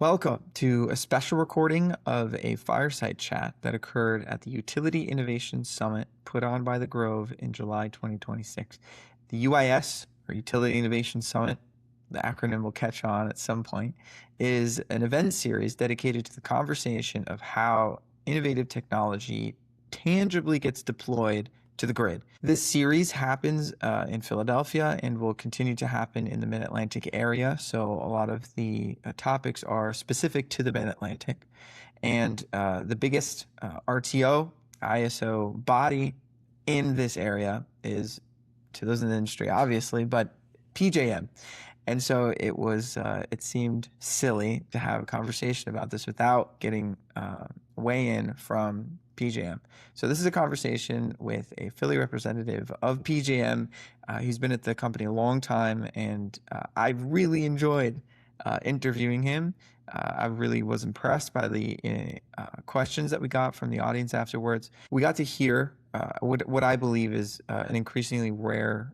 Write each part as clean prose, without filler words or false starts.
Welcome to a special recording of a fireside chat that occurred at the Utility Innovation Summit put on by the Grove in July 2026. The UIS, or Utility Innovation Summit, the acronym will catch on at some point, is an event series dedicated to the conversation of how innovative technology tangibly gets deployed to the grid. This series happens in Philadelphia and will continue to happen in the Mid-Atlantic area. So a lot of the topics are specific to the Mid-Atlantic. And the biggest RTO, ISO body in this area is, to those in the industry, obviously, but PJM. And so it seemed silly to have a conversation about this without getting weigh-in from PJM. So this is a conversation with a Philly representative of PJM. He's been at the company a long time, and I really enjoyed interviewing him. I really was impressed by the questions that we got from the audience afterwards. We got to hear what I believe is an increasingly rare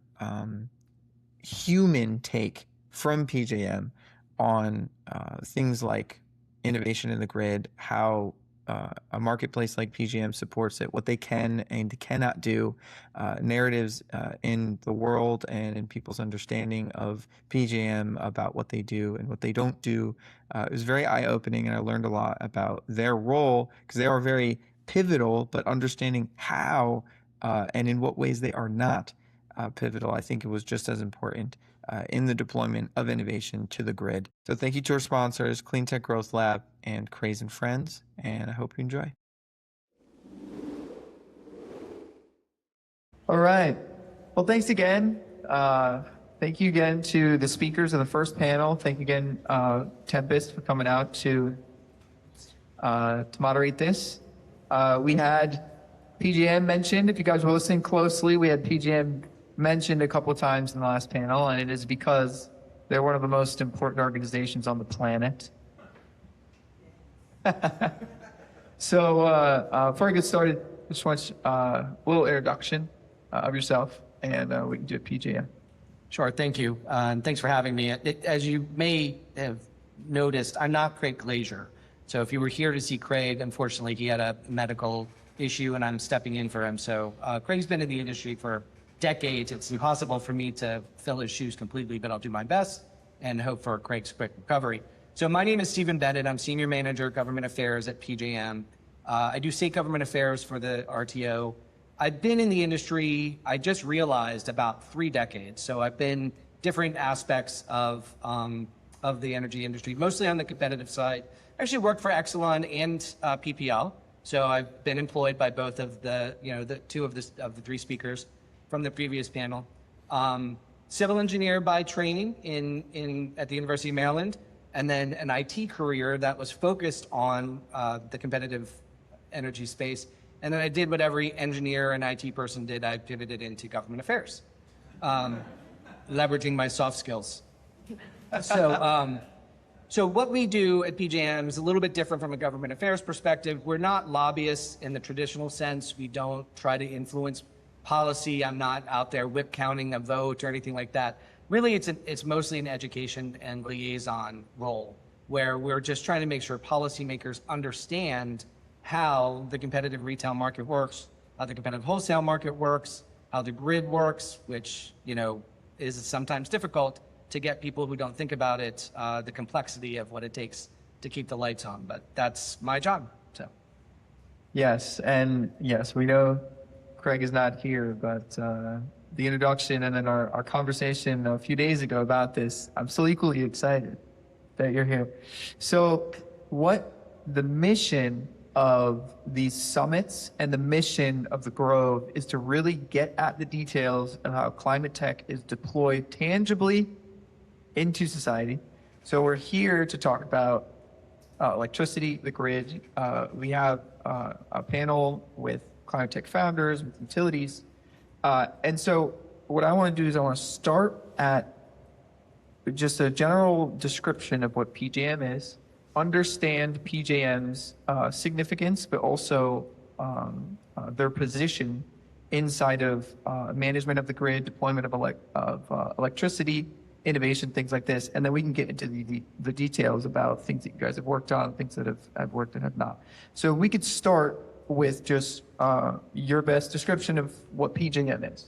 human take from PJM on things like innovation in the grid, how a marketplace like PJM supports it, what they can and cannot do, narratives in the world and in people's understanding of PJM about what they do and what they don't do. It was very eye-opening, and I learned a lot about their role because they are very pivotal, but understanding how and in what ways they are not pivotal, I think it was just as important in the deployment of innovation to the grid. So thank you to our sponsors, Clean Tech Growth Lab and Craze and Friends, and I hope you enjoy. All right. Well, thanks again. Thank you again to the speakers of the first panel. Thank you again, Tempest, for coming out to moderate this. We had PJM mentioned. If you guys were listening closely, we had PJM mentioned a couple of times in the last panel, and it is because they're one of the most important organizations on the planet. So before I get started, I just want a little introduction of yourself, and we can do a PJM. Sure, thank you. And thanks for having me. As you may have noticed, I'm not Craig Glazier. So if you were here to see Craig, unfortunately, he had a medical issue, and I'm stepping in for him. So Craig's been in the industry for decades. It's impossible for me to fill his shoes completely, but I'll do my best and hope for Craig's quick recovery. So my name is Stephen Bennett. I'm Senior Manager, Government Affairs at PJM. I do state government affairs for the RTO. I've been in the industry, I just realized, about 3 decades. So I've been different aspects of the energy industry, mostly on the competitive side. I actually worked for Exelon and PPL. So I've been employed by both of the two of the 3 speakers from the previous panel. Civil engineer by training at the University of Maryland, and then an IT career that was focused on the competitive energy space. And then I did what every engineer and IT person did. I pivoted into government affairs, leveraging my soft skills. So what we do at PJM is a little bit different from a government affairs perspective. We're not lobbyists in the traditional sense. We don't try to influence policy. I'm not out there whip counting a vote or anything like that. Really, it's mostly an education and liaison role, where we're just trying to make sure policymakers understand how the competitive retail market works, how the competitive wholesale market works, how the grid works, which is sometimes difficult to get people who don't think about it, the complexity of what it takes to keep the lights on. But that's my job. So. Yes, and yes, we know Craig is not here, but the introduction and then our conversation a few days ago about this, I'm still equally excited that you're here. So what the mission of these summits and the mission of the Grove is to really get at the details of how climate tech is deployed tangibly into society. So we're here to talk about electricity, the grid. We have a panel with climate tech founders, with utilities. And so what I want to do is I want to start at just a general description of what PJM is, understand PJM's significance, but also their position inside of management of the grid, deployment of electricity, innovation, things like this, and then we can get into the details about things that you guys have worked on, things that have worked and have not. So we could start with just your best description of what PJM is.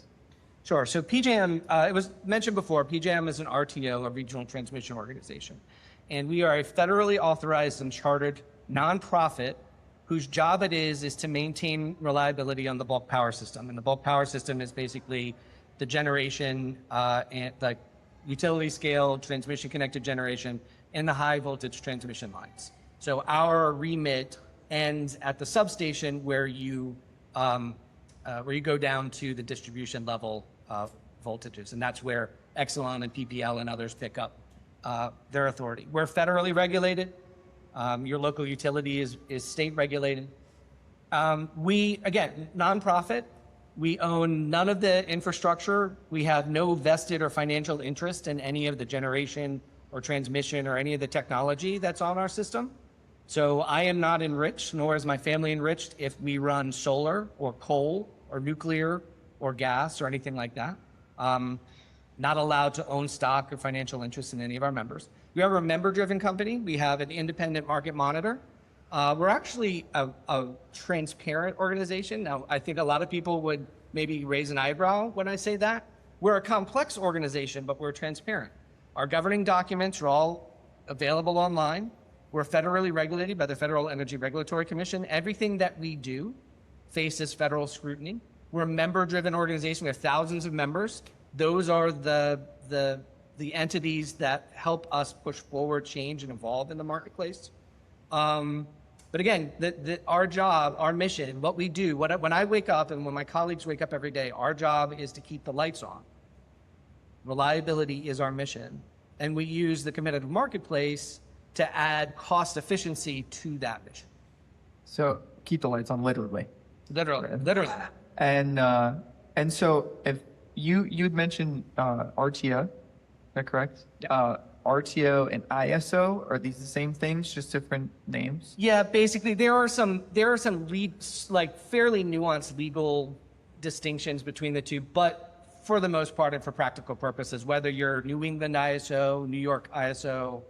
Sure. So PJM, it was mentioned before, PJM is an RTO, a regional transmission organization. And we are a federally authorized and chartered nonprofit whose job it is to maintain reliability on the bulk power system. And the bulk power system is basically the generation and the utility scale transmission connected generation and the high voltage transmission lines. So our remit ends at the substation where you go down to the distribution level voltages, and that's where Exelon and PPL and others pick up their authority. We're federally regulated. Your local utility is state regulated. We, again, nonprofit. We own none of the infrastructure. We have no vested or financial interest in any of the generation or transmission or any of the technology that's on our system. So I am not enriched, nor is my family enriched if we run solar or coal or nuclear or gas or anything like that. Not allowed to own stock or financial interest in any of our members. We are a member-driven company. We have an independent market monitor. We're actually a transparent organization. Now, I think a lot of people would maybe raise an eyebrow when I say that. We're a complex organization, but we're transparent. Our governing documents are all available online. We're federally regulated by the Federal Energy Regulatory Commission. Everything that we do faces federal scrutiny. We're a member-driven organization. We have thousands of members. Those are the entities that help us push forward change and evolve in the marketplace. But again, our job, our mission, what we do, when I wake up and when my colleagues wake up every day, our job is to keep the lights on. Reliability is our mission. And we use the competitive marketplace to add cost efficiency to that mission. So keep the lights on, literally. Literally. And so if you'd mentioned RTO, is that correct? Yeah. RTO and ISO, are these the same things, just different names? Yeah, basically there are some like fairly nuanced legal distinctions between the two, but for the most part and for practical purposes, whether you're New England ISO, New York ISO,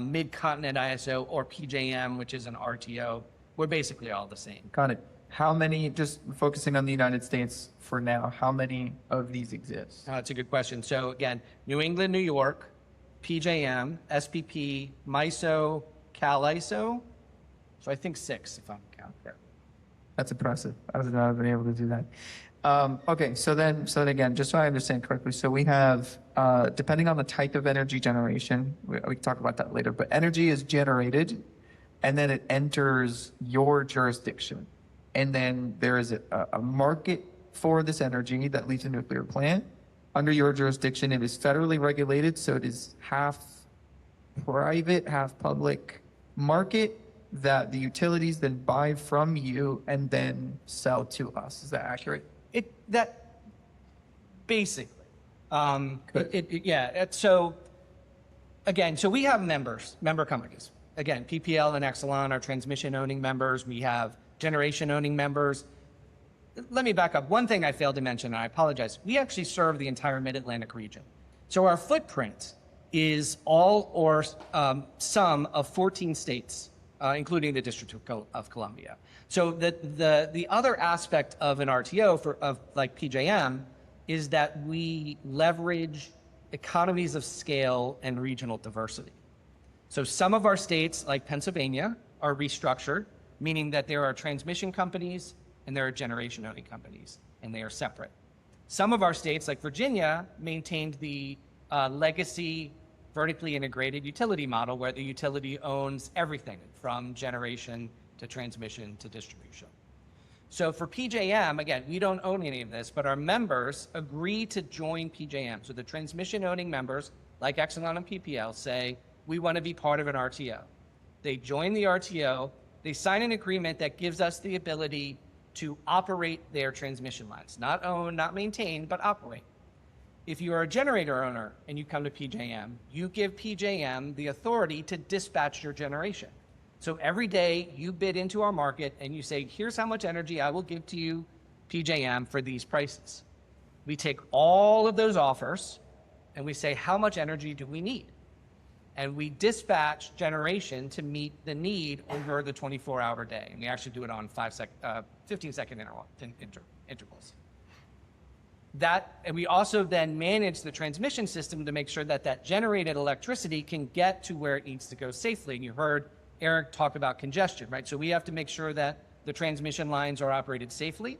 Mid-Continent ISO, or PJM, which is an RTO, we're basically all the same. Got it. How many, just focusing on the United States for now, how many of these exist? That's a good question. So again, New England, New York, PJM, SPP, MISO, CAL-ISO. So I think 6, if I'm counting correctly. That's impressive. I would not have been able to do that. Okay, so then again, just so I understand correctly, so we have, depending on the type of energy generation, we can talk about that later, but energy is generated and then it enters your jurisdiction. And then there is a market for this energy that leaves a nuclear plant. Under your jurisdiction, it is federally regulated, so it is half private, half public market that the utilities then buy from you and then sell to us. Is that accurate? That basically. Good. So again, so we have member companies. Again, PPL and Exelon are transmission owning members. We have generation owning members. Let me back up. One thing I failed to mention, and I apologize, we actually serve the entire Mid-Atlantic region. So our footprint is all or some of 14 states, including the District of Columbia. So the other aspect of an RTO of like PJM is that we leverage economies of scale and regional diversity. So some of our states, like Pennsylvania, are restructured, meaning that there are transmission companies and there are generation owning companies, and they are separate. Some of our states, like Virginia, maintained the legacy vertically integrated utility model where the utility owns everything from generation to transmission to distribution. So for PJM, again, we don't own any of this, but our members agree to join PJM. So the transmission owning members, like Exelon and PPL, say, we want to be part of an RTO. They join the RTO, they sign an agreement that gives us the ability to operate their transmission lines. Not own, not maintain, but operate. If you are a generator owner and you come to PJM, you give PJM the authority to dispatch your generation. So every day you bid into our market and you say, here's how much energy I will give to you, PJM, for these prices. We take all of those offers and we say, how much energy do we need? And we dispatch generation to meet the need over the 24-hour day. And we actually do it on 15-second intervals. And we also then manage the transmission system to make sure that that generated electricity can get to where it needs to go safely. And you heard Eric talk about congestion, right? So we have to make sure that the transmission lines are operated safely,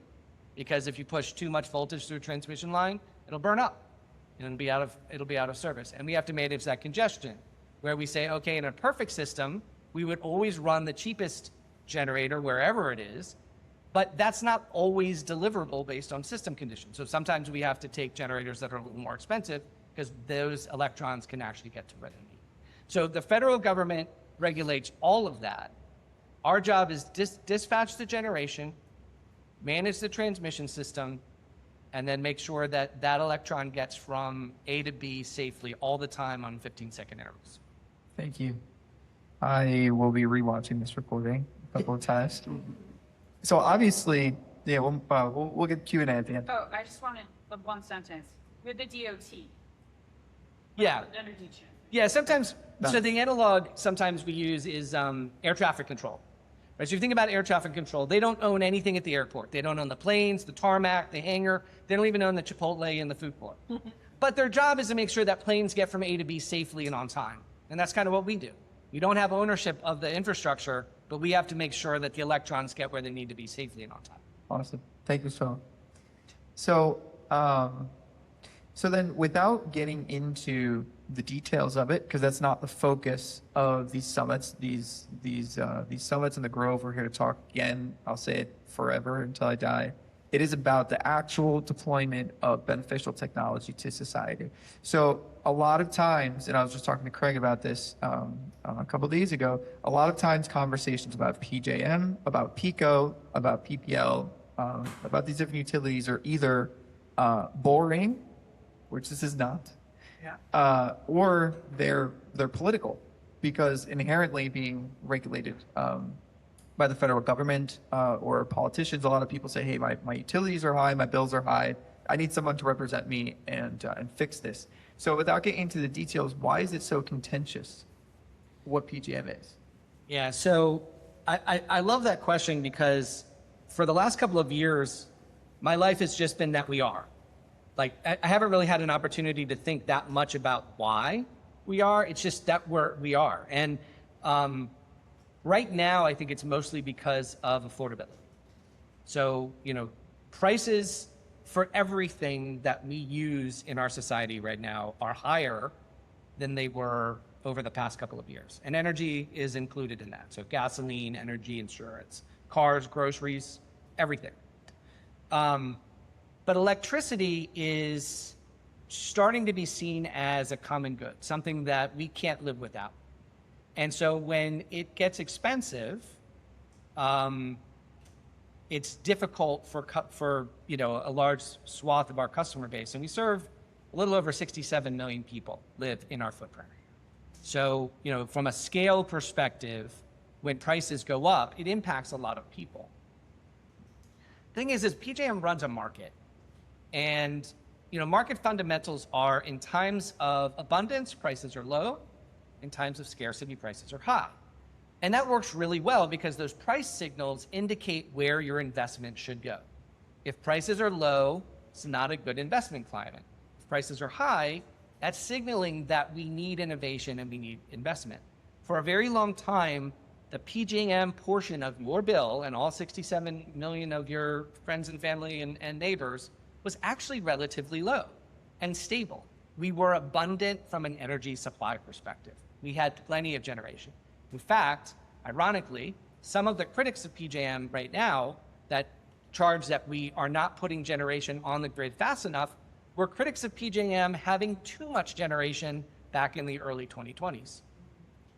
because if you push too much voltage through a transmission line, it'll burn up and it'll be out of service. And we have to manage that congestion, where we say, okay, in a perfect system, we would always run the cheapest generator wherever it is, but that's not always deliverable based on system conditions. So sometimes we have to take generators that are a little more expensive because those electrons can actually get to where they need. So the federal government regulates all of that. Our job is dispatch the generation, manage the transmission system, and then make sure that that electron gets from A to B safely all the time on 15-second intervals. Thank you. I will be rewatching this recording a couple of times. So obviously, yeah, we'll get Q&A at the end. Oh, I just wanted one sentence. With the DOT. Yeah. Energy check. Yeah, sometimes, so the analog sometimes we use is air traffic control. Right, so if you think about air traffic control, they don't own anything at the airport. They don't own the planes, the tarmac, the hangar. They don't even own the Chipotle and the food court. But their job is to make sure that planes get from A to B safely and on time. And that's kind of what we do. We don't have ownership of the infrastructure, but we have to make sure that the electrons get where they need to be safely and on time. Awesome. Thank you, Phil. So, so then without getting into the details of it, because that's not the focus of these summits, these summits in the Grove, we're here to talk again. I'll say it forever until I die. It is about the actual deployment of beneficial technology to society. So a lot of times, and I was just talking to Craig about this a couple of days ago, a lot of times conversations about PJM, about PICO, about PPL, about these different utilities are either boring, which this is not, or they're political, because inherently being regulated by the federal government or politicians, a lot of people say, hey, my utilities are high, my bills are high, I need someone to represent me and fix this. So without getting into the details, why is it so contentious what PJM is? Yeah, so I love that question, because for the last couple of years, my life has just been that we are. Like, I haven't really had an opportunity to think that much about why we are. It's just that we are. And right now, I think it's mostly because of affordability. So, prices for everything that we use in our society right now are higher than they were over the past couple of years. And energy is included in that. So gasoline, energy, insurance, cars, groceries, everything. But electricity is starting to be seen as a common good, something that we can't live without. And so when it gets expensive, it's difficult for a large swath of our customer base. And we serve a little over 67 million people live in our footprint. So, from a scale perspective, when prices go up, it impacts a lot of people. The thing is PJM runs a market. And, market fundamentals are, in times of abundance, prices are low. In times of scarcity, prices are high. And that works really well because those price signals indicate where your investment should go. If prices are low, it's not a good investment climate. If prices are high, that's signaling that we need innovation and we need investment. For a very long time, the PJM portion of your bill and all 67 million of your friends and family and neighbors was actually relatively low and stable. We were abundant from an energy supply perspective. We had plenty of generation. In fact, ironically, some of the critics of PJM right now that charge that we are not putting generation on the grid fast enough were critics of PJM having too much generation back in the early 2020s.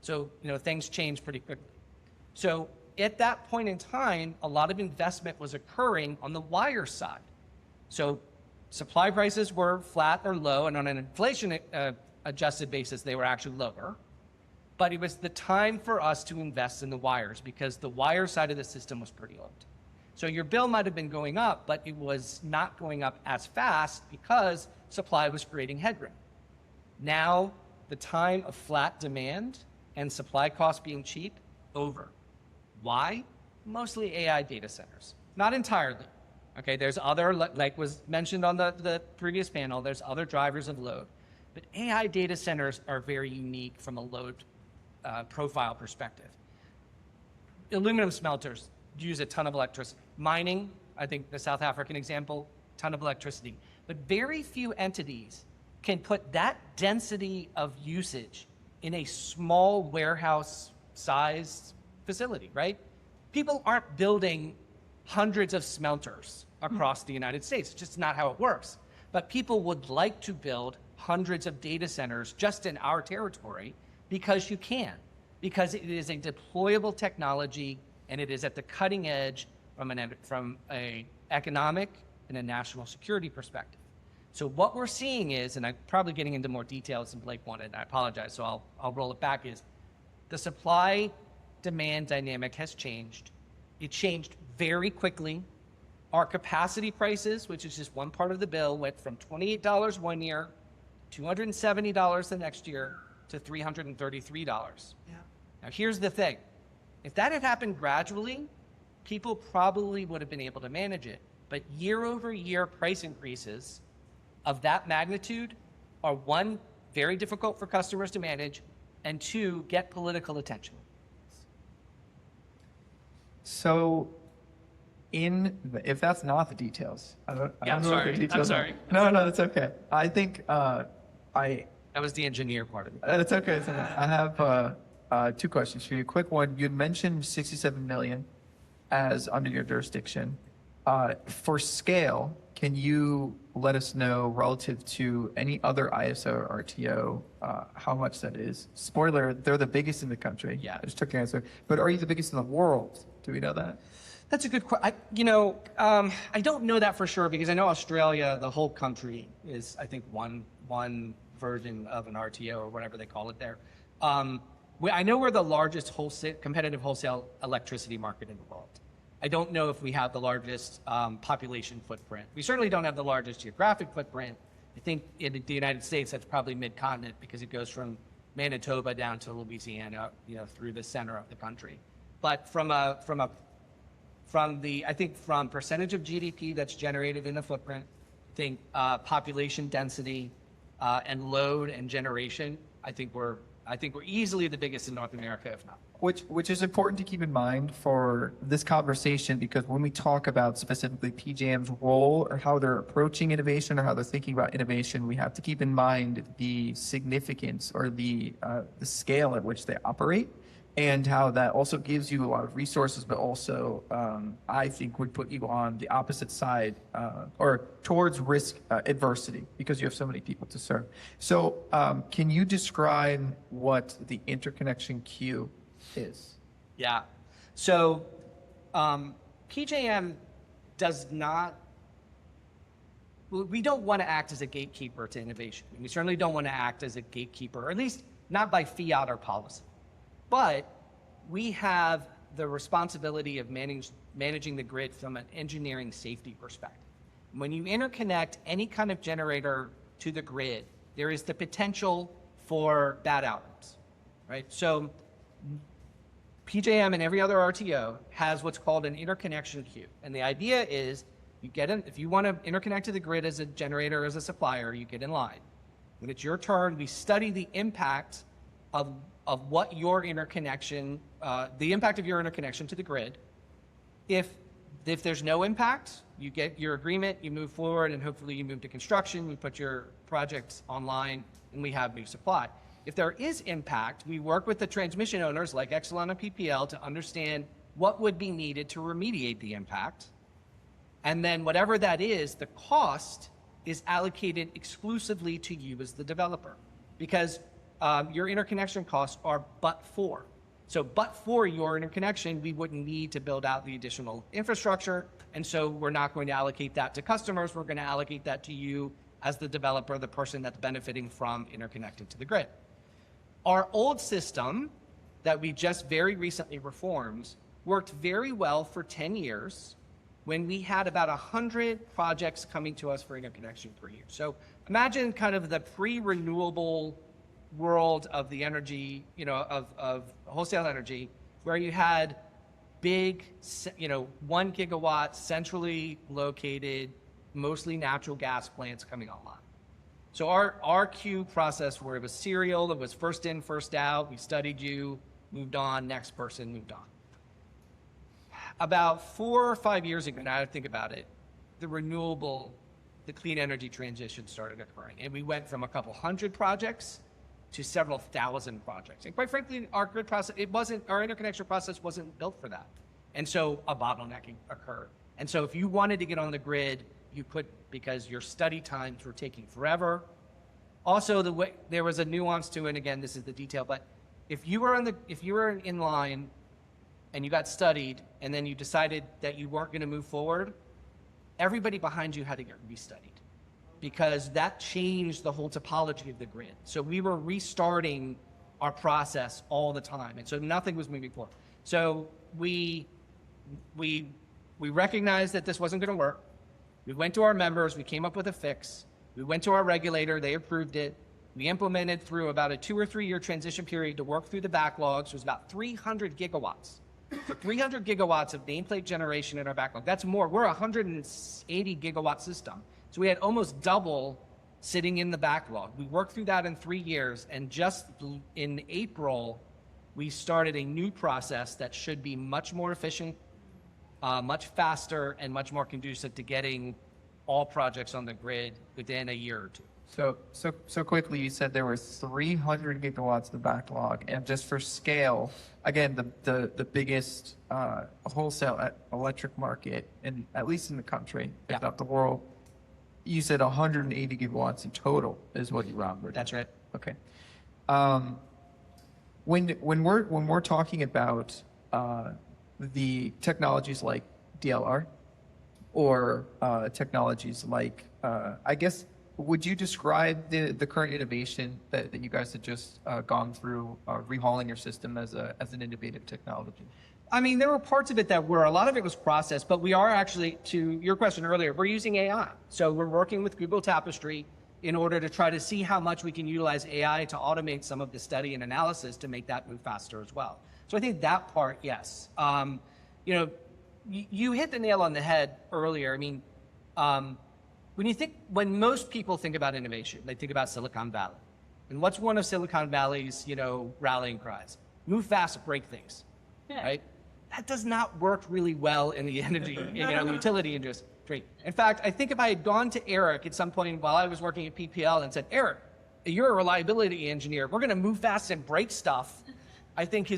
So, things changed pretty quickly. So at that point in time, a lot of investment was occurring on the wire side. So supply prices were flat or low, and on an inflation adjusted basis, they were actually lower. But it was the time for us to invest in the wires because the wire side of the system was pretty old. So your bill might have been going up, but it was not going up as fast because supply was creating headroom. Now, the time of flat demand and supply costs being cheap, over. Why? Mostly AI data centers. Not entirely. Okay, there's other, like was mentioned on the previous panel, there's other drivers of load. But AI data centers are very unique from a load profile perspective. Aluminum smelters use a ton of electricity. Mining, I think the South African example, ton of electricity. But very few entities can put that density of usage in a small warehouse-sized facility, right? People aren't building hundreds of smelters across the United States. It's just not how it works. But people would like to build hundreds of data centers just in our territory because you can, because it is a deployable technology and it is at the cutting edge from a economic and a national security perspective. So what we're seeing is, and I'm probably getting into more details than Blake wanted, and I apologize, so I'll roll it back, is the supply-demand dynamic has changed. It changed very quickly. Our capacity prices, which is just one part of the bill, went from $28 one year, $270 the next year, to $333. Yeah. Now here's the thing. If that had happened gradually, people probably would have been able to manage it. But year-over-year price increases of that magnitude are, one, very difficult for customers to manage, and two, get political attention. So, if that's not the details, I don't I'm know what sorry. the details I'm sorry. are. No, that's okay. I think That was the engineer part of it. It's okay. It's okay. I have two questions for you. Quick one. You'd mentioned 67 million as under your jurisdiction. For scale, can you let us know relative to any other ISO or RTO how much that is? Spoiler, they're the biggest in the country. Yeah. I just took your answer. But are you the biggest in the world? Do we know that? That's a good question. I don't know that for sure because I know Australia, the whole country is, I think, one version of an RTO or whatever they call it there. I know we're the largest competitive wholesale electricity market in the world. I don't know if we have the largest population footprint. We certainly don't have the largest geographic footprint. I think in the United States, that's probably mid-continent because it goes from Manitoba down to Louisiana, through the center of the country. But from percentage of GDP that's generated in the footprint, I think population density and load and generation, I think we're easily the biggest in North America, if not. Which is important to keep in mind for this conversation, because when we talk about specifically PJM's role or how they're approaching innovation or how they're thinking about innovation, we have to keep in mind the significance or the scale at which they operate, and how that also gives you a lot of resources, but also I think would put you on the opposite side or towards risk adversity because you have so many people to serve. So can you describe what the interconnection queue is? Yeah. So PJM does not, we don't want to act as a gatekeeper to innovation. We certainly don't want to act as a gatekeeper, or at least not by fiat or policy. But we have the responsibility of managing the grid from an engineering safety perspective. When you interconnect any kind of generator to the grid, there is the potential for bad outcomes, right? So PJM and every other RTO has what's called an interconnection queue. And the idea is if you want to interconnect to the grid as a generator, as a supplier, you get in line. When it's your turn, we study the impact of what your interconnection, the impact of your interconnection to the grid. If there's no impact, you get your agreement, you move forward, and hopefully you move to construction, you put your projects online, and we have new supply. If there is impact, we work with the transmission owners like Exelon and PPL to understand what would be needed to remediate the impact. And then whatever that is, the cost is allocated exclusively to you as the developer, because your interconnection costs are but for. So but for your interconnection, we wouldn't need to build out the additional infrastructure. And so we're not going to allocate that to customers. We're going to allocate that to you as the developer, the person that's benefiting from interconnecting to the grid. Our old system that we just very recently reformed worked very well for 10 years when we had about 100 projects coming to us for interconnection per year. So imagine kind of the pre-renewable world of the energy, of wholesale energy, where you had big, 1 gigawatt centrally located, mostly natural gas plants coming online. So our queue process, where it was serial, it was first in, first out, we studied you, moved on, next person moved on. About 4 or 5 years ago, now I think about it, the clean energy transition started occurring. And we went from a couple hundred projects to several thousand projects. And quite frankly, our grid process, our interconnection process wasn't built for that. And so a bottlenecking occurred. And so if you wanted to get on the grid, you couldn't, because your study times were taking forever. Also, there was a nuance to it, and again, this is the detail, but if you were in line and you got studied, and then you decided that you weren't going to move forward, everybody behind you had to get restudied, because that changed the whole topology of the grid. So we were restarting our process all the time, and so nothing was moving forward. So we recognized that this wasn't going to work. We went to our members, we came up with a fix. We went to our regulator, they approved it. We implemented through about a 2 or 3 year transition period to work through the backlogs. It was about 300 gigawatts. So 300 gigawatts of nameplate generation in our backlog. That's more. We're a 180 gigawatt system. So we had almost double sitting in the backlog. We worked through that in 3 years, and just in April, we started a new process that should be much more efficient, much faster, and much more conducive to getting all projects on the grid within a year or two. So quickly, you said there were 300 gigawatts of backlog, and just for scale, again, the biggest wholesale electric market, at least in the country, if not the world, you said 180 gigawatts in total is what you rounded. That's right. Okay. When we're talking about the technologies like DLR or technologies like, I guess, would you describe the current innovation that you guys have just gone through, rehauling your system as an innovative technology? I mean, there were parts of it that were, a lot of it was process, but we are actually, to your question earlier, we're using AI. So we're working with Google Tapestry in order to try to see how much we can utilize AI to automate some of the study and analysis to make that move faster as well. So I think that part, yes. You hit the nail on the head earlier. I mean, when most people think about innovation, they think about Silicon Valley. And what's one of Silicon Valley's, rallying cries? Move fast, break things, right? That does not work really well in the energy, utility industry. In fact, I think if I had gone to Eric at some point while I was working at PPL and said, Eric, you're a reliability engineer, we're going to move fast and break stuff, I think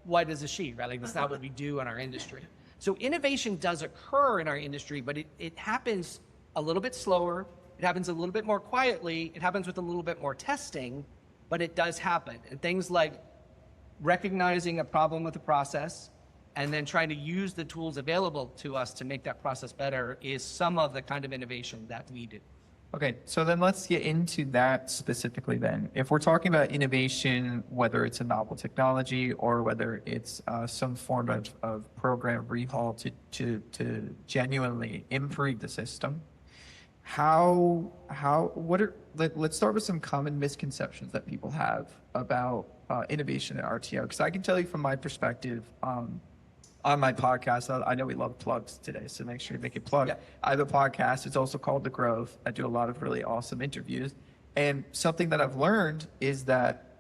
white as a sheet, right? Like, that's not what we do in our industry. So innovation does occur in our industry, but it happens a little bit slower. It happens a little bit more quietly. It happens with a little bit more testing, but it does happen. And things like recognizing a problem with a process and then trying to use the tools available to us to make that process better is some of the kind of innovation that we do. Okay, so then let's get into that specifically then. If we're talking about innovation, whether it's a novel technology or whether it's some form of program rehaul to genuinely improve the system, let's start with some common misconceptions that people have about innovation at RTO. Because I can tell you from my perspective, on my podcast, I know we love plugs today, so make sure you make it plug. Yeah. I have a podcast. It's also called The Grove. I do a lot of really awesome interviews. And something that I've learned is that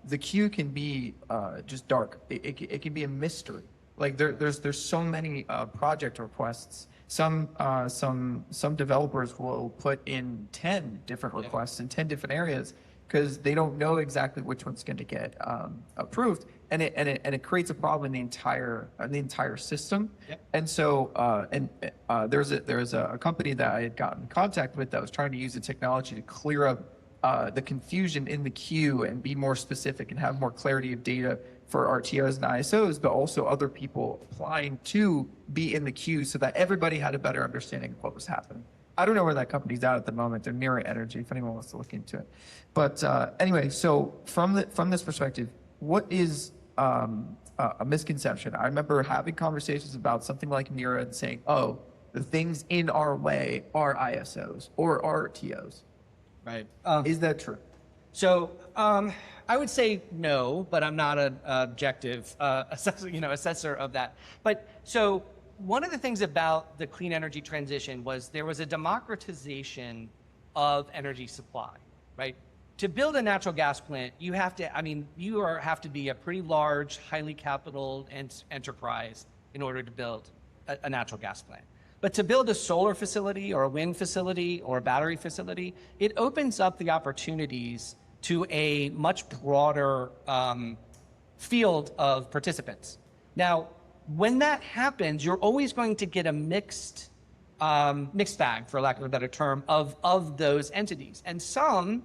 the queue can be just dark. It can be a mystery. Like there's so many project requests. Some developers will put in 10 different requests in 10 different areas because they don't know exactly which one's going to get approved, and it creates a problem in the entire system. Yep. And so there's a company that I had gotten in contact with that was trying to use the technology to clear up the confusion in the queue and be more specific and have more clarity of data for RTOs and ISOs, but also other people applying to be in the queue so that everybody had a better understanding of what was happening. I don't know where that company's at the moment. They're Near Energy, if anyone wants to look into it. But anyway, so from this perspective, what is a misconception? I remember having conversations about something like Near and saying, oh, the things in our way are ISOs or RTOs. Right. Is that true? So I would say no, but I'm not an objective assessor of that. But so one of the things about the clean energy transition was there was a democratization of energy supply, right? To build a natural gas plant, you have to, have to be a pretty large, highly capital enterprise in order to build a natural gas plant. But to build a solar facility or a wind facility or a battery facility, it opens up the opportunities to a much broader field of participants. Now, when that happens, you're always going to get a mixed bag, for lack of a better term, of those entities. And some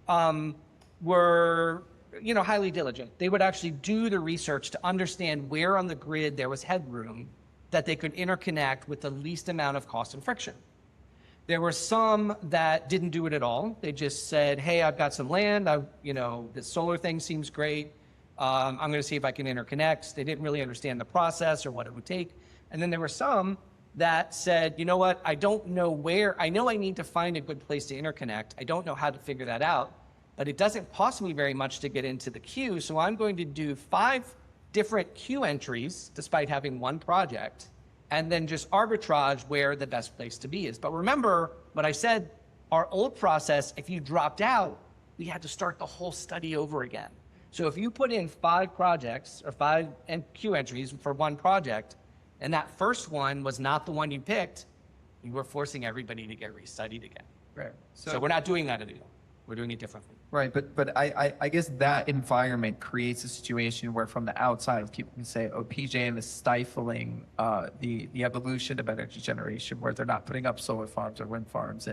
were highly diligent. They would actually do the research to understand where on the grid there was headroom that they could interconnect with the least amount of cost and friction. There were some that didn't do it at all. They just said, hey, I've got some land. This solar thing seems great. I'm going to see if I can interconnect. They didn't really understand the process or what it would take. And then there were some that said, you know what, I don't know where. I know I need to find a good place to interconnect. I don't know how to figure that out, but it doesn't cost me very much to get into the queue. So I'm going to do 5 different queue entries, despite having one project, and then just arbitrage where the best place to be is. But remember what I said, our old process, if you dropped out, we had to start the whole study over again. So if you put in 5 projects or 5 queue entries for one project, and that first one was not the one you picked, you were forcing everybody to get restudied again. Right. So we're not doing that anymore. We're doing it differently. Right, but I guess that environment creates a situation where from the outside people can say, oh, PJM is stifling the evolution of energy generation, where they're not putting up solar farms or wind farms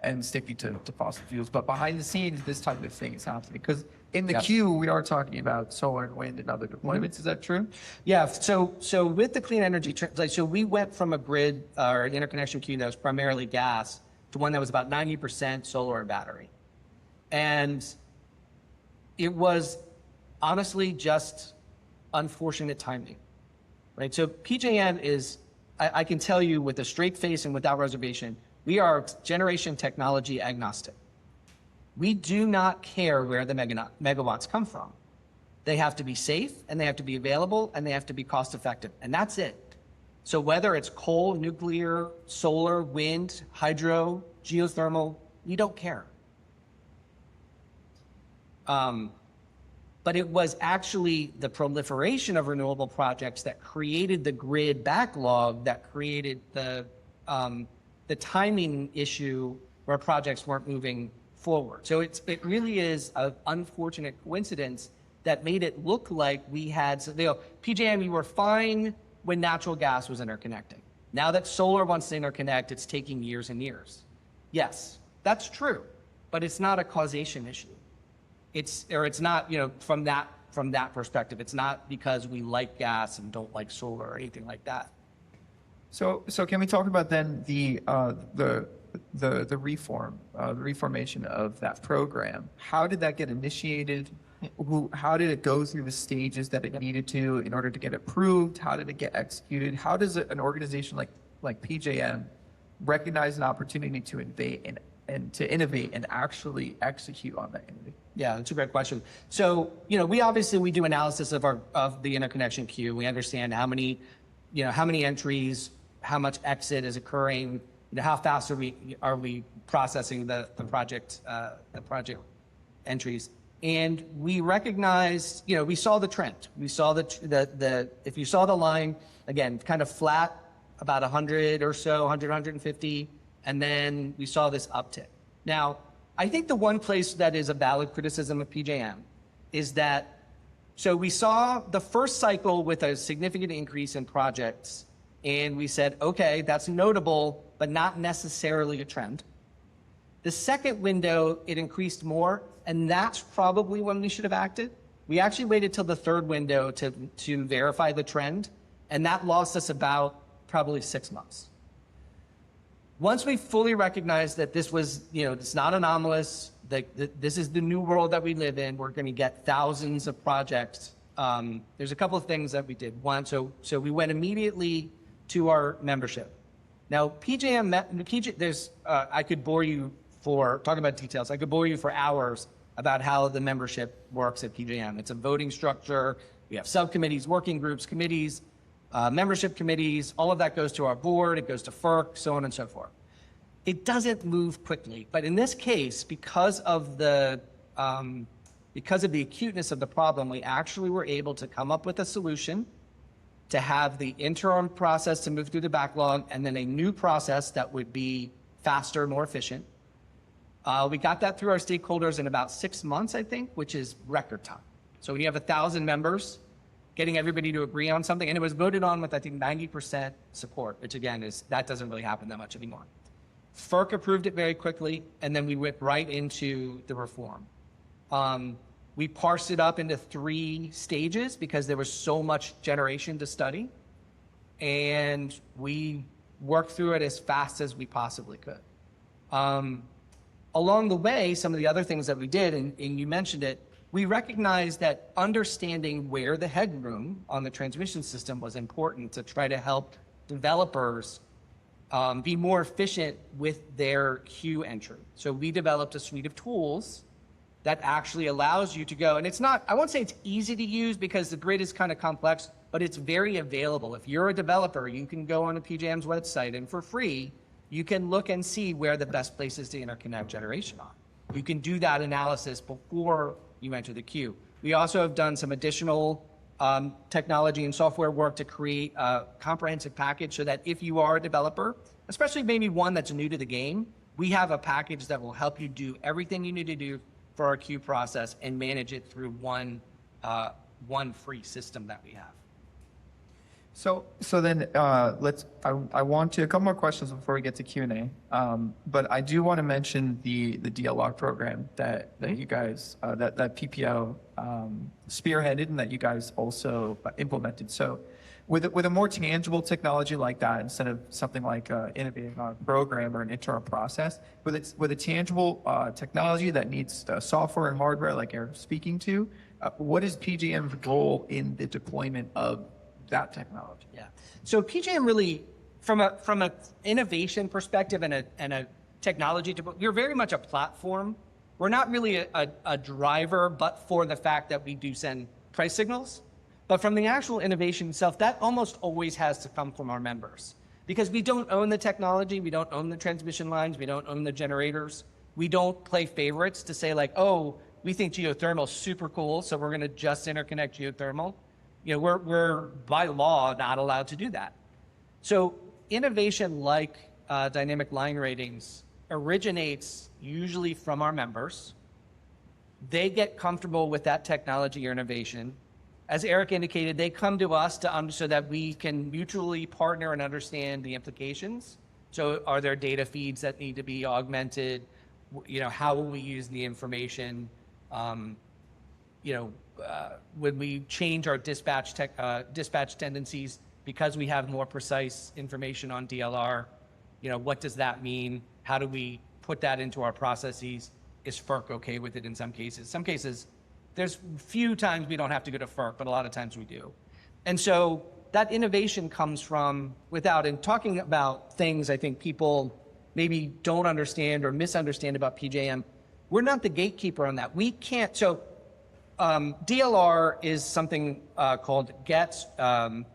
and sticking to fossil fuels. But behind the scenes, this type of thing is happening. Because in the queue, we are talking about solar and wind and other deployments. Is that true? Yeah, so with the clean energy, so we went from a grid or an interconnection queue that was primarily gas to one that was about 90% solar and battery. And it was honestly just unfortunate timing, right? So PJM is, I can tell you with a straight face and without reservation, we are generation technology agnostic. We do not care where the megawatts come from. They have to be safe, and they have to be available, and they have to be cost effective, and that's it. So whether it's coal, nuclear, solar, wind, hydro, geothermal, we don't care. But it was actually the proliferation of renewable projects that created the grid backlog, that created the timing issue where projects weren't moving forward. So it really is an unfortunate coincidence that made it look like we had, PJM, we were fine when natural gas was interconnecting. Now that solar wants to interconnect, it's taking years and years. Yes, that's true, but it's not a causation issue. It's not, from that perspective, it's not because we like gas and don't like solar or anything like that. So can we talk about then the reformation of that program? How did that get initiated? How did it go through the stages that it needed to in order to get approved? How did it get executed? How does an organization like PJM recognize an opportunity to innovate and actually execute on that innovation? Yeah, that's a great question. So, we do analysis of the interconnection queue. We understand how many entries, how much exit is occurring, how fast are we processing the project entries. And we recognized, we saw the trend. We saw if you saw the line, again, kind of flat, about 100 or so, 100, 150, and then we saw this uptick. Now, I think the one place that is a valid criticism of PJM is that, so we saw the first cycle with a significant increase in projects, and we said, okay, that's notable, but not necessarily a trend. The second window, it increased more, and that's probably when we should have acted. We actually waited till the third window to verify the trend, and that lost us about probably 6 months. Once we fully recognized that this was, it's not anomalous, that this is the new world that we live in, we're going to get thousands of projects. There's a couple of things that we did. One, so we went immediately to our membership. Now, PJM, I could bore you for talking about details. I could bore you for hours about how the membership works at PJM. It's a voting structure. We have subcommittees, working groups, committees, membership committees. All of that goes to our board. It goes to FERC, so on and so forth. It doesn't move quickly, but in this case, because of the acuteness of the problem, we actually were able to come up with a solution to have the interim process to move through the backlog and then a new process that would be faster, more efficient. We got that through our stakeholders in about 6 months, I think, which is record time. So when you have 1,000 members, getting everybody to agree on something, and it was voted on with, I think, 90% support, which again, that doesn't really happen that much anymore. FERC approved it very quickly, and then we went right into the reform. We parsed it up into 3 stages because there was so much generation to study, and we worked through it as fast as we possibly could. Along the way, some of the other things that we did, and you mentioned it, we recognized that understanding where the headroom on the transmission system was important to try to help developers be more efficient with their queue entry. So we developed a suite of tools that actually allows you to go, and it's not, I won't say it's easy to use because the grid is kind of complex, but it's very available. If you're a developer, you can go on a PJM's website and for free, you can look and see where the best places to interconnect generation are. You can do that analysis before you enter the queue. We also have done some additional technology and software work to create a comprehensive package so that if you are a developer, especially maybe one that's new to the game, we have a package that will help you do everything you need to do for our queue process and manage it through one free system that we have. So then I want to, a couple more questions before we get to Q&A. But I do want to mention the DLR program that you guys, that PPO spearheaded and that you guys also implemented. So with a more tangible technology like that, instead of something like innovating on a program or an interim process, with a tangible technology that needs software and hardware like Eric's speaking to, what is PJM's role in the deployment of that technology? Yeah. So PJM really, from a innovation perspective and a technology, we're very much a platform. We're not really a driver, but for the fact that we do send price signals. But from the actual innovation itself, that almost always has to come from our members because we don't own the technology. We don't own the transmission lines. We don't own the generators. We don't play favorites to say like, oh, we think geothermal is super cool, so we're going to just interconnect geothermal. You know, we're by law not allowed to do that. So innovation like dynamic line ratings originates usually from our members. They get comfortable with that technology or innovation. As Eric indicated, they come to us so that we can mutually partner and understand the implications. So are there data feeds that need to be augmented? You know, how will we use the information? When we change our dispatch tendencies because we have more precise information on DLR, you know, what does that mean? How do we put that into our processes? Is FERC okay with it in some cases? Some cases, there's few times we don't have to go to FERC, but a lot of times we do. And so that innovation comes from in talking about things I think people maybe don't understand or misunderstand about PJM. We're not the gatekeeper on that. We can't, DLR is something called GETS,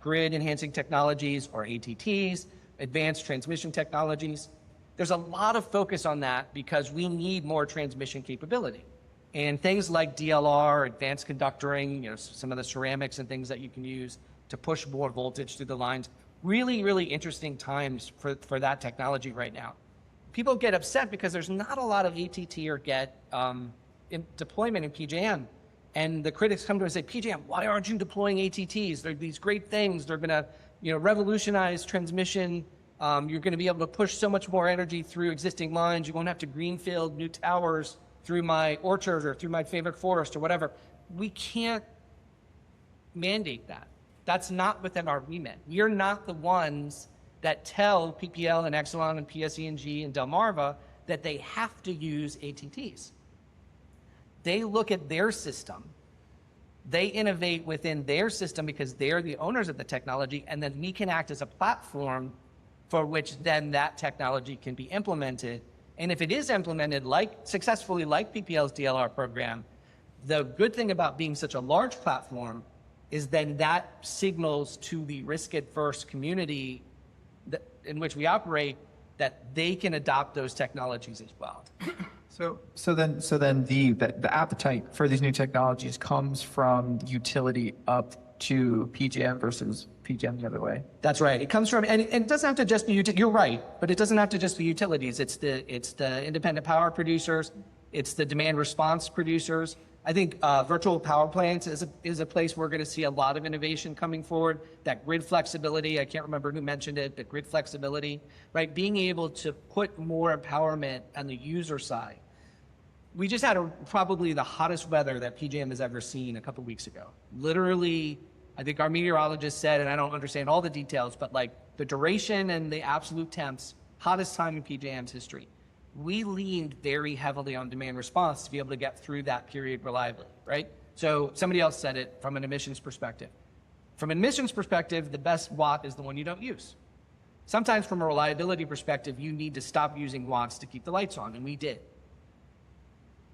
Grid Enhancing Technologies, or ATTs, Advanced Transmission Technologies. There's a lot of focus on that because we need more transmission capability. And things like DLR, advanced conductoring, you know, some of the ceramics and things that you can use to push more voltage through the lines, really, really interesting times for that technology right now. People get upset because there's not a lot of ATT or GET deployment in PJM. And the critics come to us and say, PJM, why aren't you deploying ATTs? They're these great things. They're going to, you know, revolutionize transmission. You're going to be able to push so much more energy through existing lines. You won't have to greenfield new towers through my orchard or through my favorite forest or whatever. We can't mandate that. That's not within our remit. We are not the ones that tell PPL and Exelon and PSE&G and Delmarva that they have to use ATTs. They look at their system. They innovate within their system because they're the owners of the technology, and then we can act as a platform for which then that technology can be implemented And if it is implemented successfully like PPL's DLR program, the good thing about being such a large platform is then that signals to the risk-adverse community in which we operate that they can adopt those technologies as well. So then the appetite for these new technologies comes from utility up to PJM versus PJM the other way. That's right. It comes from, and it doesn't have to just be, you're right, but it doesn't have to just be utilities. It's the independent power producers. It's the demand response producers. I think virtual power plants is a place we're going to see a lot of innovation coming forward. That grid flexibility, I can't remember who mentioned it, but grid flexibility, right? Being able to put more empowerment on the user side. We just had probably the hottest weather that PJM has ever seen a couple weeks ago. Literally, I think our meteorologist said, and I don't understand all the details, but like the duration and the absolute temps, hottest time in PJM's history. We leaned very heavily on demand response to be able to get through that period reliably, right? So somebody else said it from an emissions perspective. From an emissions perspective, the best watt is the one you don't use. Sometimes from a reliability perspective, you need to stop using watts to keep the lights on, and we did.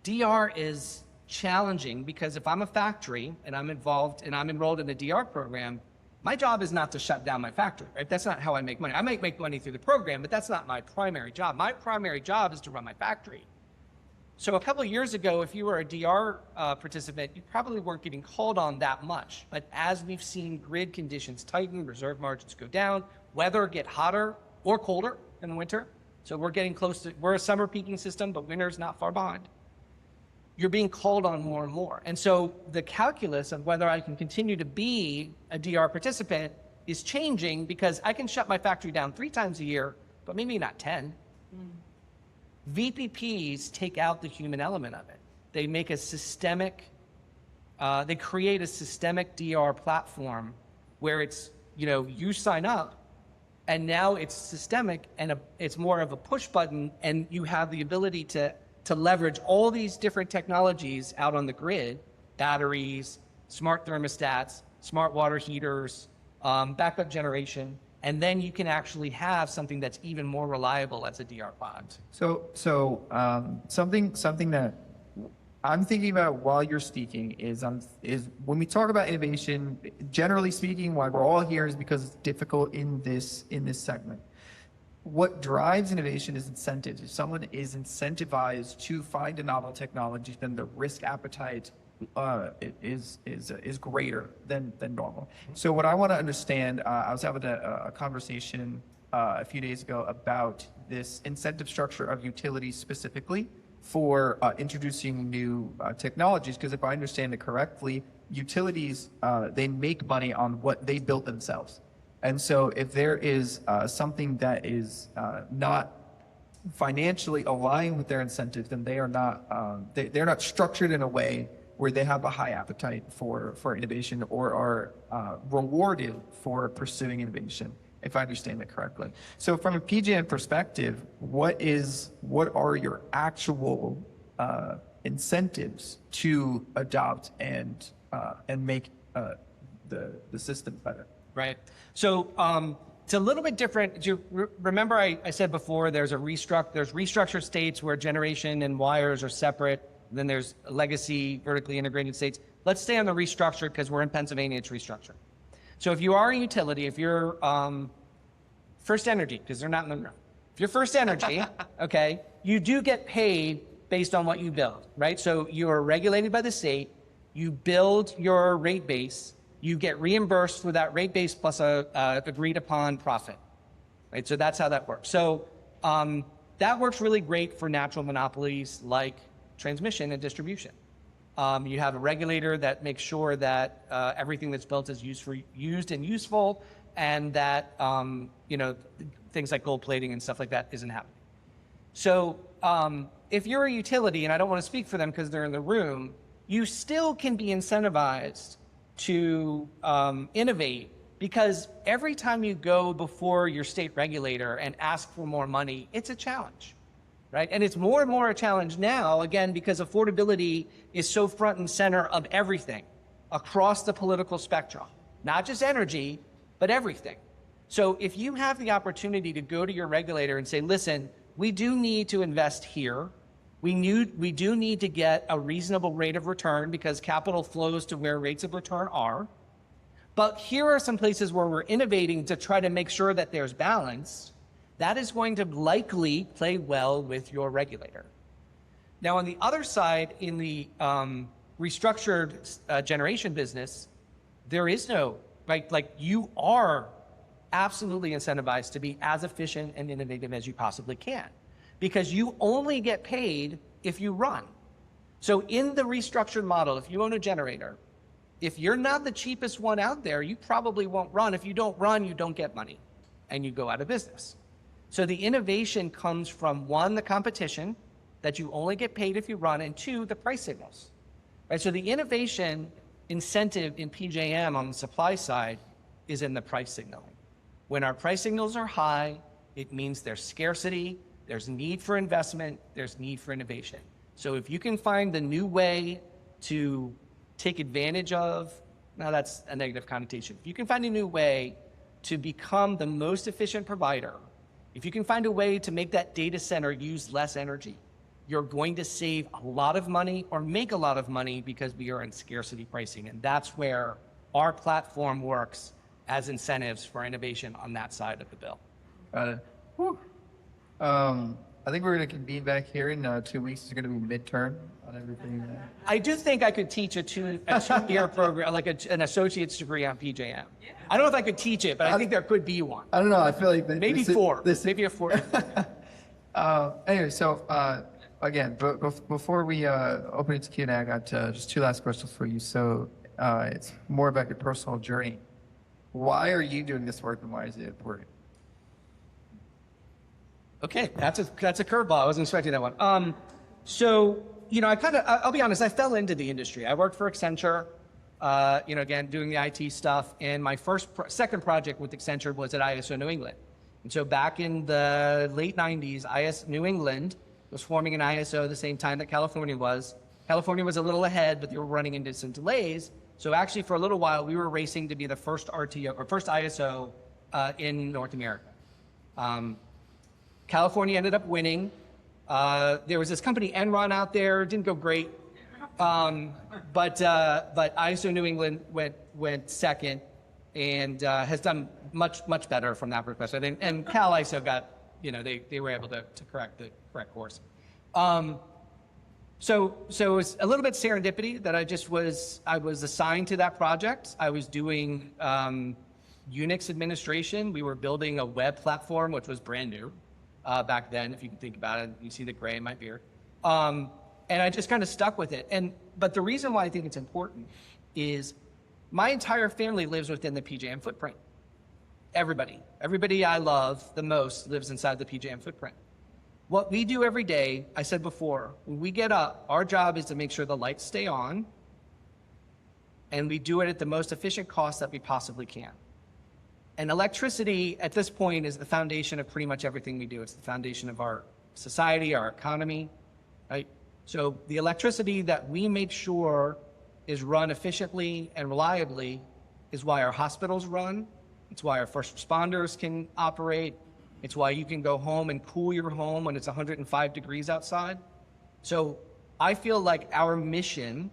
DR is challenging because if I'm a factory and I'm involved and I'm enrolled in the DR program, my job is not to shut down my factory, right? That's not how I make money. I might make money through the program, but that's not my primary job. My primary job is to run my factory. So a couple of years ago, if you were a DR participant, you probably weren't getting called on that much. But as we've seen grid conditions tighten, reserve margins go down, weather get hotter or colder in the winter. So we're getting close to, we're a summer peaking system, but winter's not far behind. You're being called on more and more. And so the calculus of whether I can continue to be a DR participant is changing because I can shut my factory down 3 times a year, but maybe not 10. VPPs take out the human element of it. They make a systemic, they create a systemic DR platform where it's, you sign up and now it's systemic and it's more of a push button and you have the ability to leverage all these different technologies out on the grid, batteries, smart thermostats, smart water heaters, backup generation, and then you can actually have something that's even more reliable as a DR pod. So something that I'm thinking about while you're speaking is when we talk about innovation, generally speaking, why we're all here is because it's difficult in this segment. What drives innovation is incentives. If someone is incentivized to find a novel technology, then the risk appetite is greater than normal. So what I want to understand, I was having a conversation a few days ago about this incentive structure of utilities specifically for introducing new technologies. Because if I understand it correctly, utilities, they make money on what they built themselves. And so if there is something that is not financially aligned with their incentives, then they are not, they're not structured in a way where they have a high appetite for innovation or are rewarded for pursuing innovation, if I understand it correctly. So from a PJM perspective, what are your actual incentives to adopt and make the system better? Right. So it's a little bit different. Do you remember I said before there's restructured states where generation and wires are separate. Then there's legacy vertically integrated states. Let's stay on the restructured because we're in Pennsylvania, it's restructured. So if you are a utility, if you're First Energy, because they're not in the room. If you're First Energy, okay, you do get paid based on what you build, right? So you are regulated by the state, you build your rate base, you get reimbursed for that rate base plus a agreed upon profit, right? So that's how that works. So that works really great for natural monopolies like transmission and distribution. You have a regulator that makes sure that everything that's built is used and useful, and that things like gold plating and stuff like that isn't happening. So if you're a utility, and I don't want to speak for them because they're in the room, you still can be incentivized to innovate, because every time you go before your state regulator and ask for more money, it's a challenge, right? And it's more and more a challenge now, again, because affordability is so front and center of everything across the political spectrum, not just energy, but everything. So if you have the opportunity to go to your regulator and say, listen, we do need to invest here. We do need to get a reasonable rate of return because capital flows to where rates of return are. But here are some places where we're innovating to try to make sure that there's balance. That is going to likely play well with your regulator. Now, on the other side, in the restructured generation business, there is no, right? Like, you are absolutely incentivized to be as efficient and innovative as you possibly can, because you only get paid if you run. So in the restructured model, if you own a generator, if you're not the cheapest one out there, you probably won't run. If you don't run, you don't get money and you go out of business. So the innovation comes from, one, the competition, that you only get paid if you run, and two, the price signals. Right? So the innovation incentive in PJM on the supply side is in the price signaling. When our price signals are high, it means there's scarcity, there's need for investment, there's need for innovation. So if you can find the new way to take advantage of, now that's a negative connotation. If you can find a new way to become the most efficient provider, if you can find a way to make that data center use less energy, you're going to save a lot of money or make a lot of money because we are in scarcity pricing. And that's where our platform works as incentives for innovation on that side of the bill. Got it. Whew. I think we're going to convene back here in 2 weeks. It's going to be midterm on everything. I do think I could teach a two-year program, like an associate's degree on PJM. I don't know if I could teach it, but I think there could be one. I don't know. I feel like Maybe four. Maybe a four. Anyway, so again, before we open it to Q&A, I got just two last questions for you. So it's more about your personal journey. Why are you doing this work, and why is it important? Okay, that's a curveball. I wasn't expecting that one. So, I'll be honest, I fell into the industry. I worked for Accenture, again, doing the IT stuff. And my second project with Accenture was at ISO New England. And so back in the late 90s, IS New England was forming an ISO the same time that California was. California was a little ahead, but they were running into some delays. So actually, for a little while, we were racing to be the first RTO or first ISO in North America. California ended up winning. There was this company Enron out there, didn't go great, but ISO New England went second and has done much better from that perspective. And Cal ISO got, they were able to correct the correct course. So it was a little bit serendipity that I was assigned to that project. I was doing Unix administration. We were building a web platform, which was brand new back then, if you can think about it. You see the gray in my beard. And I just kind of stuck with it. But the reason why I think it's important is my entire family lives within the PJM footprint. Everybody I love the most lives inside the PJM footprint. What we do every day, I said before, when we get up, our job is to make sure the lights stay on, and we do it at the most efficient cost that we possibly can. And electricity, at this point, is the foundation of pretty much everything we do. It's the foundation of our society, our economy, right? So the electricity that we make sure is run efficiently and reliably is why our hospitals run. It's why our first responders can operate. It's why you can go home and cool your home when it's 105 degrees outside. So I feel like our mission,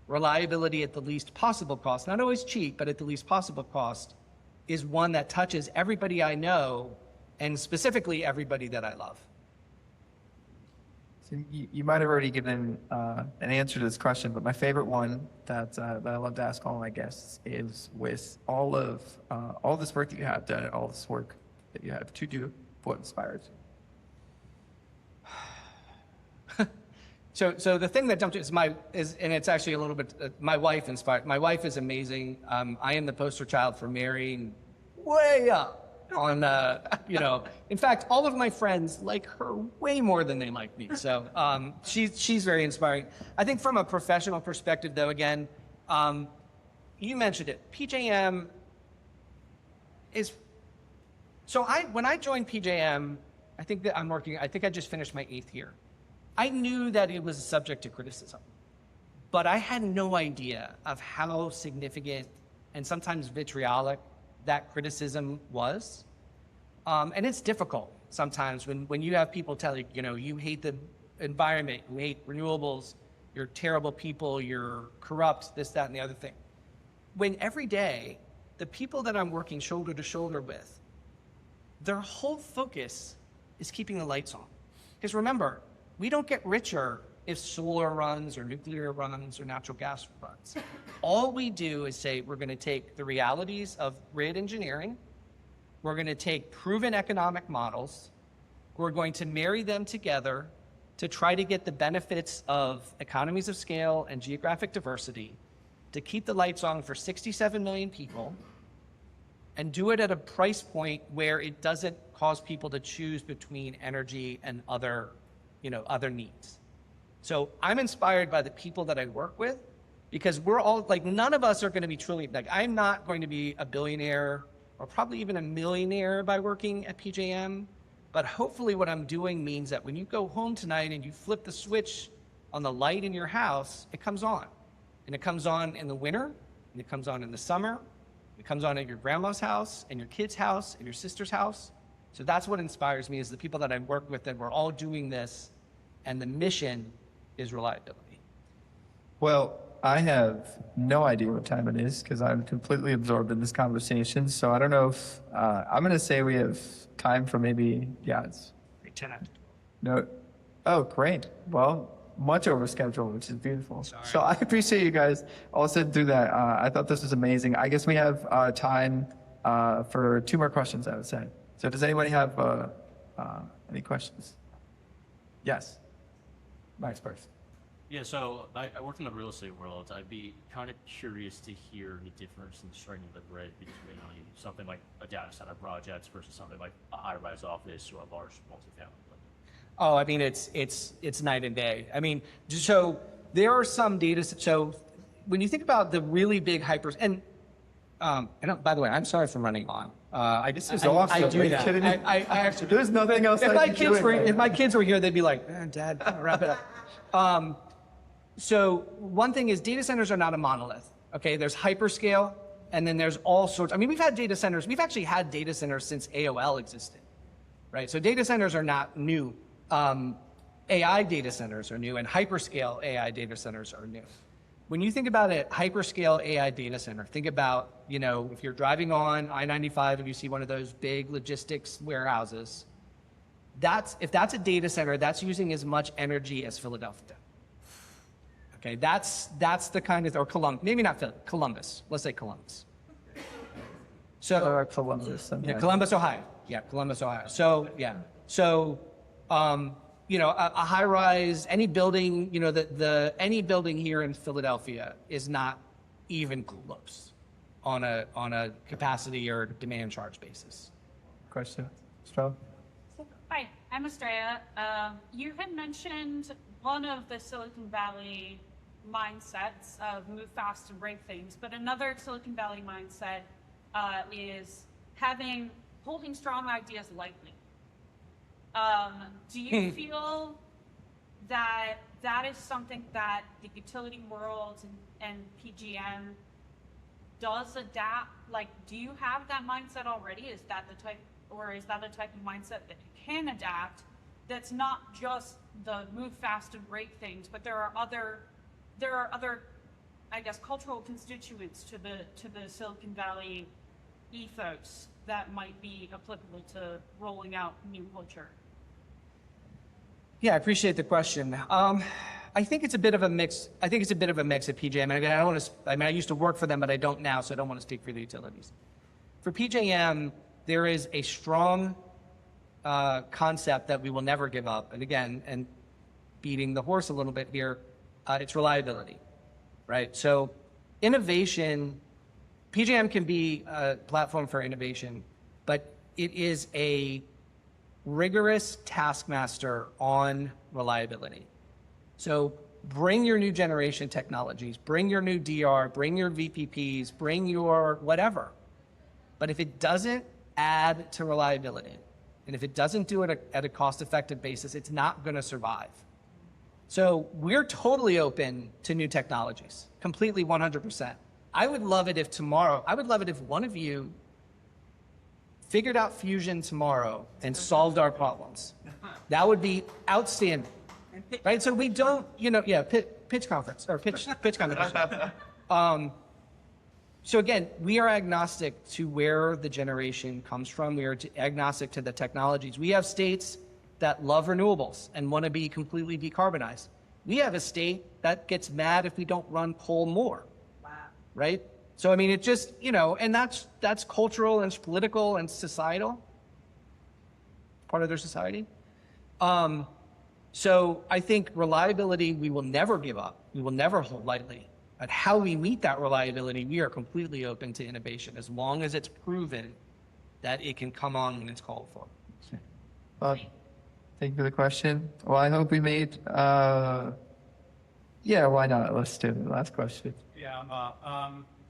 reliability at the least possible cost, not always cheap, but at the least possible cost, is one that touches everybody I know, and specifically everybody that I love. So you might have already given an answer to this question, but my favorite one that I love to ask all my guests is, with all this work that you have done, all this work that you have to do, what inspires you? So the thing that jumped is and it's actually a little bit, my wife inspired. My wife is amazing. I am the poster child for marrying way up on, in fact, all of my friends like her way more than they like me. So she's very inspiring. I think from a professional perspective, though, again, you mentioned it, PJM is, so when I joined PJM, I think I just finished my 8th year. I knew that it was subject to criticism, but I had no idea of how significant and sometimes vitriolic that criticism was. And it's difficult sometimes when you have people tell you, you hate the environment, you hate renewables, you're terrible people, you're corrupt, this, that, and the other thing. When every day, the people that I'm working shoulder to shoulder with, their whole focus is keeping the lights on. Because remember, we don't get richer if solar runs or nuclear runs or natural gas runs. All we do is say we're going to take the realities of grid engineering, we're going to take proven economic models, we're going to marry them together to try to get the benefits of economies of scale and geographic diversity to keep the lights on for 67 million people and do it at a price point where it doesn't cause people to choose between energy and other needs. So I'm inspired by the people that I work with because we're all none of us are going to be truly, I'm not going to be a billionaire or probably even a millionaire by working at PJM, but hopefully what I'm doing means that when you go home tonight and you flip the switch on the light in your house, it comes on. And it comes on in the winter, and it comes on in the summer, it comes on at your grandma's house, and your kid's house, and your sister's house. So that's what inspires me is the people that I work with, that we're all doing this, and the mission is reliability. Well, I have no idea what time it is because I'm completely absorbed in this conversation. So I don't know if I'm going to say we have time for maybe, it's 10 after 12. No. Oh, great. Well, much over schedule, which is beautiful. So I appreciate you guys all sitting through that. I thought this was amazing. I guess we have time for 2 more questions, I would say. So does anybody have any questions? Yes. Max first. Yeah, so I work in the real estate world. I'd be kind of curious to hear the difference in striking the grid between something like a data center project versus something like a high-rise office or a large multifamily. Oh, I mean, it's night and day. I mean, so there are some data. So when you think about the really big hypers, and by the way, I'm sorry for running on. This is awesome. I do Are you that. kidding me? I actually. There's nothing else. If my kids were here, they'd be like, "Dad, wrap it up." So one thing is data centers are not a monolith. Okay, there's hyperscale, and then there's all sorts. I mean, we've actually had data centers since AOL existed, right? So data centers are not new. AI data centers are new, and hyperscale AI data centers are new. When you think about a hyperscale AI data center, think about, if you're driving on I-95 and you see one of those big logistics warehouses, if that's a data center, that's using as much energy as Philadelphia. Okay, that's the kind of, or Columbus, maybe not Columbus, let's say Columbus. So, Columbus. yeah, Columbus, Ohio. Yeah, Columbus, Ohio. So, yeah. So, a high rise, any building, any building here in Philadelphia is not even close on a capacity or demand charge basis. Question, Stroh? Hi, I'm Estrella. You had mentioned one of the Silicon Valley mindsets of move fast and break things, but another Silicon Valley mindset is holding strong ideas lightly. Do you feel that that is something that the utility world and PJM does adapt? Do you have that mindset already? Is that the type of mindset that you can adapt? That's not just the move fast and break things, but there are other, I guess, cultural constituents to the Silicon Valley ethos that might be applicable to rolling out new culture. Yeah, I appreciate the question. I think it's a bit of a mix. at PJM. And again, I used to work for them, but I don't now, so I don't want to speak for the utilities. For PJM, there is a strong concept that we will never give up. And again, and beating the horse a little bit here, it's reliability, right? So innovation, PJM can be a platform for innovation, but it is a rigorous taskmaster on reliability. So bring your new generation technologies, bring your new DR, bring your VPPs, bring your whatever. But if it doesn't add to reliability, and if it doesn't do it at a cost-effective basis, it's not going to survive. So we're totally open to new technologies, completely 100%. I would love it if one of you figured out fusion tomorrow and solved our problems, that would be outstanding, right? So we don't, pitch conference or pitch competition. So again, we are agnostic to where the generation comes from. We are agnostic to the technologies. We have states that love renewables and want to be completely decarbonized. We have a state that gets mad if we don't run coal more, right? So, I mean, it just, and that's cultural and political and societal, part of their society. So I think reliability, we will never give up. We will never hold lightly. But how we meet that reliability, we are completely open to innovation as long as it's proven that it can come on when it's called for. Well, thank you for the question. Well, I hope we made, yeah, why not? Let's do the last question. Yeah,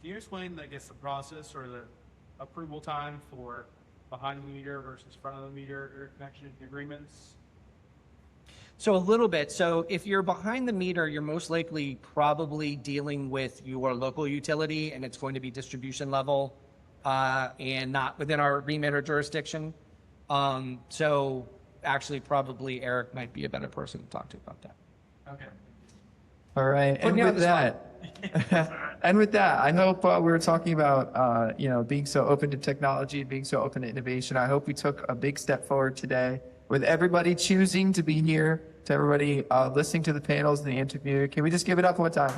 can you explain, I guess, the process or the approval time for behind the meter versus front of the meter interconnection agreements? So a little bit. So if you're behind the meter, you're most likely probably dealing with your local utility, and it's going to be distribution level and not within our remit or jurisdiction. So actually, probably Eric might be a better person to talk to about that. Okay. All right. And with that, I hope we were talking about, being so open to technology, being so open to innovation. I hope we took a big step forward today with everybody choosing to be here, to everybody listening to the panels and the interview. Can we just give it up one time?